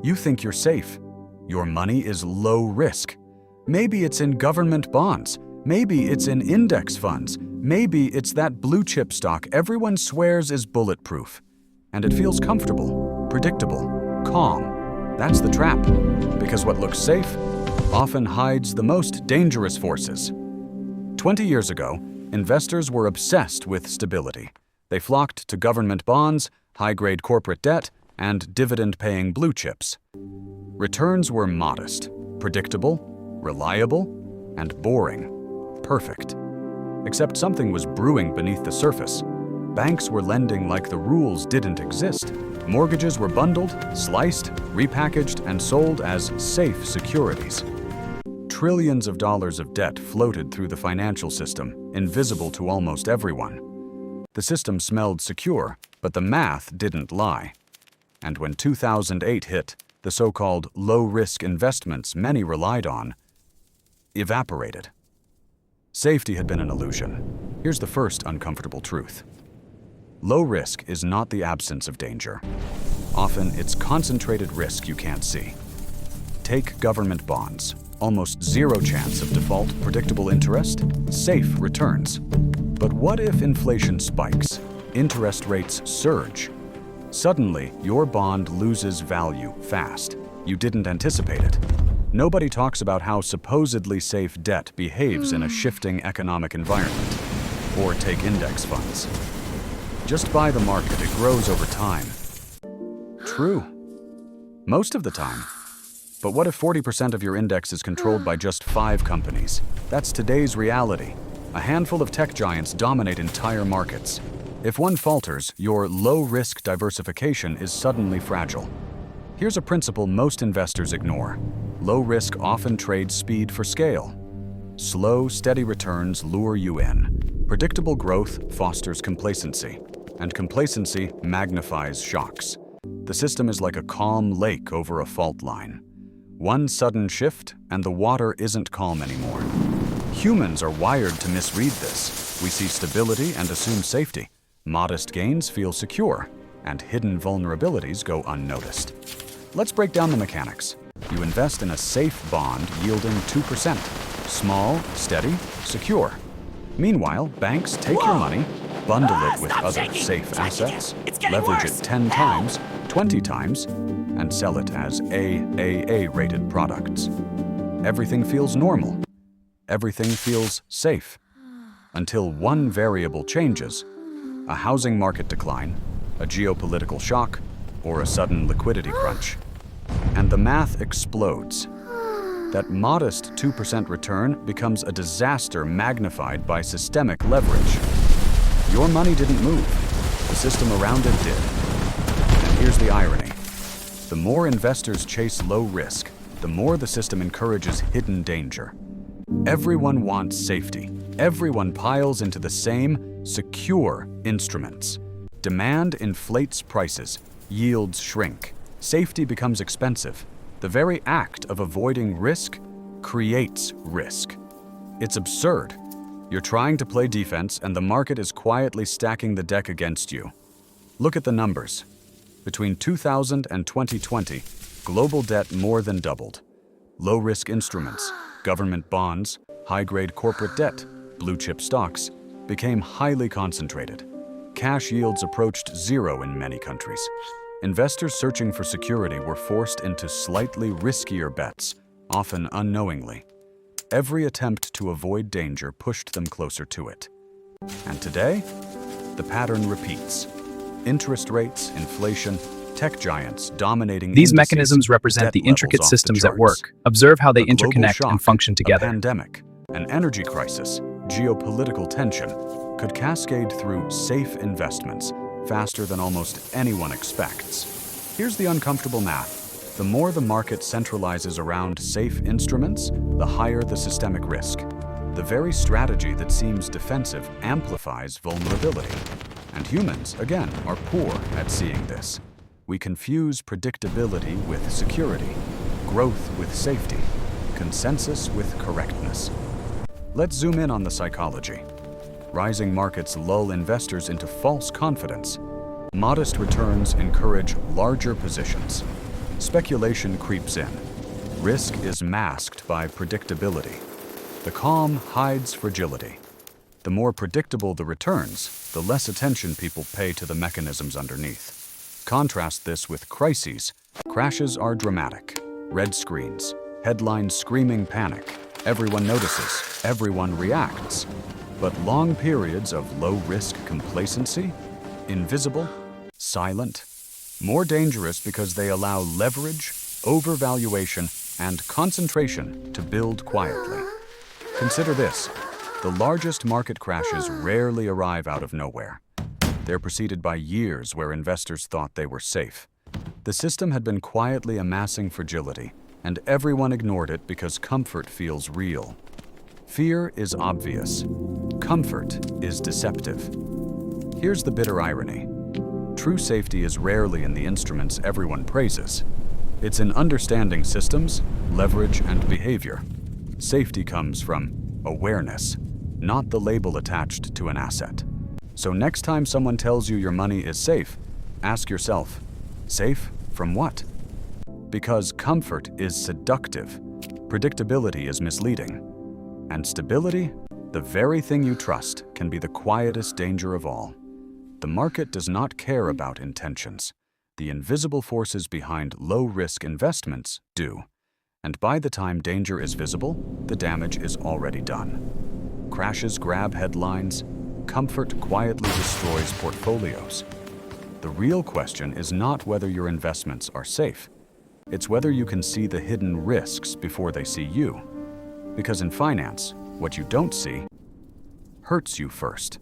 You think you're safe. Your money is low risk. Maybe it's in government bonds. Maybe it's in index funds. Maybe it's that blue chip stock everyone swears is bulletproof. And it feels comfortable, predictable, calm. That's the trap. Because what looks safe often hides the most dangerous forces. 20 years ago, investors were obsessed with stability. They flocked to government bonds, high-grade corporate debt, and dividend-paying blue chips. Returns were modest, predictable, reliable, and boring. Perfect. Except something was brewing beneath the surface. Banks were lending like the rules didn't exist. Mortgages were bundled, sliced, repackaged, and sold as safe securities. Trillions of dollars of debt floated through the financial system, invisible to almost everyone. The system smelled secure, but the math didn't lie. And when 2008 hit, the so-called low-risk investments many relied on evaporated. Safety had been an illusion. Here's the first uncomfortable truth. Low risk is not the absence of danger. Often, it's concentrated risk you can't see. Take government bonds. Almost zero chance of default, predictable interest, safe returns. But what if inflation spikes? Interest rates surge. Suddenly, your bond loses value fast. You didn't anticipate it. Nobody talks about how supposedly safe debt behaves in a shifting economic environment. Or take index funds. Just buy the market, it grows over time. True. Most of the time. But what if 40% of your index is controlled by just 5 companies? That's today's reality. A handful of tech giants dominate entire markets. If one falters, your low-risk diversification is suddenly fragile. Here's a principle most investors ignore. Low risk often trades speed for scale. Slow, steady returns lure you in. Predictable growth fosters complacency, and complacency magnifies shocks. The system is like a calm lake over a fault line. One sudden shift, and the water isn't calm anymore. Humans are wired to misread this. We see stability and assume safety. Modest gains feel secure, and hidden vulnerabilities go unnoticed. Let's break down the mechanics. You invest in a safe bond yielding 2%. Small, steady, secure. Meanwhile, banks take your money, bundle it with other safe assets, leverage it 10 times, 20 times, and sell it as AAA-rated products. Everything feels normal. Everything feels safe. Until one variable changes: a housing market decline, a geopolitical shock, or a sudden liquidity crunch. And the math explodes. That modest 2% return becomes a disaster magnified by systemic leverage. Your money didn't move. The system around it did. And here's the irony. The more investors chase low risk, the more the system encourages hidden danger. Everyone wants safety. Everyone piles into the same secure instruments. Demand inflates prices. Yields shrink. Safety becomes expensive. The very act of avoiding risk creates risk. It's absurd. You're trying to play defense, and the market is quietly stacking the deck against you. Look at the numbers. Between 2000 and 2020, global debt more than doubled. Low-risk instruments, government bonds, high-grade corporate debt, blue-chip stocks, became highly concentrated. Cash yields approached zero in many countries. Investors searching for security were forced into slightly riskier bets, often unknowingly. Every attempt to avoid danger pushed them closer to it. And today, the pattern repeats. Interest rates, inflation, tech giants dominating These indices, mechanisms represent the debt levels intricate off the systems at charts. work. Observe how they A global interconnect shock, and function a together. pandemic, an energy crisis, geopolitical tension could cascade through safe investments faster than almost anyone expects. Here's the uncomfortable math. The more the market centralizes around safe instruments, the higher the systemic risk. The very strategy that seems defensive amplifies vulnerability. And humans, again, are poor at seeing this. We confuse predictability with security, growth with safety, consensus with correctness. Let's zoom in on the psychology. Rising markets lull investors into false confidence. Modest returns encourage larger positions. Speculation creeps in. Risk is masked by predictability. The calm hides fragility. The more predictable the returns, the less attention people pay to the mechanisms underneath. Contrast this with crises. Crashes are dramatic. Red screens, headlines screaming panic. Everyone notices, everyone reacts. But long periods of low-risk complacency? Invisible, silent, more dangerous because they allow leverage, overvaluation, and concentration to build quietly. Consider this. The largest market crashes rarely arrive out of nowhere. They're preceded by years where investors thought they were safe. The system had been quietly amassing fragility, and everyone ignored it because comfort feels real. Fear is obvious. Comfort is deceptive. Here's the bitter irony. True safety is rarely in the instruments everyone praises. It's in understanding systems, leverage, and behavior. Safety comes from awareness, not the label attached to an asset. So next time someone tells you your money is safe, ask yourself, safe from what? Because comfort is seductive, predictability is misleading, and stability, the very thing you trust, can be the quietest danger of all. The market does not care about intentions. The invisible forces behind low-risk investments do. And by the time danger is visible, the damage is already done. Crashes grab headlines. Comfort quietly destroys portfolios. The real question is not whether your investments are safe. It's whether you can see the hidden risks before they see you. Because in finance, what you don't see hurts you first.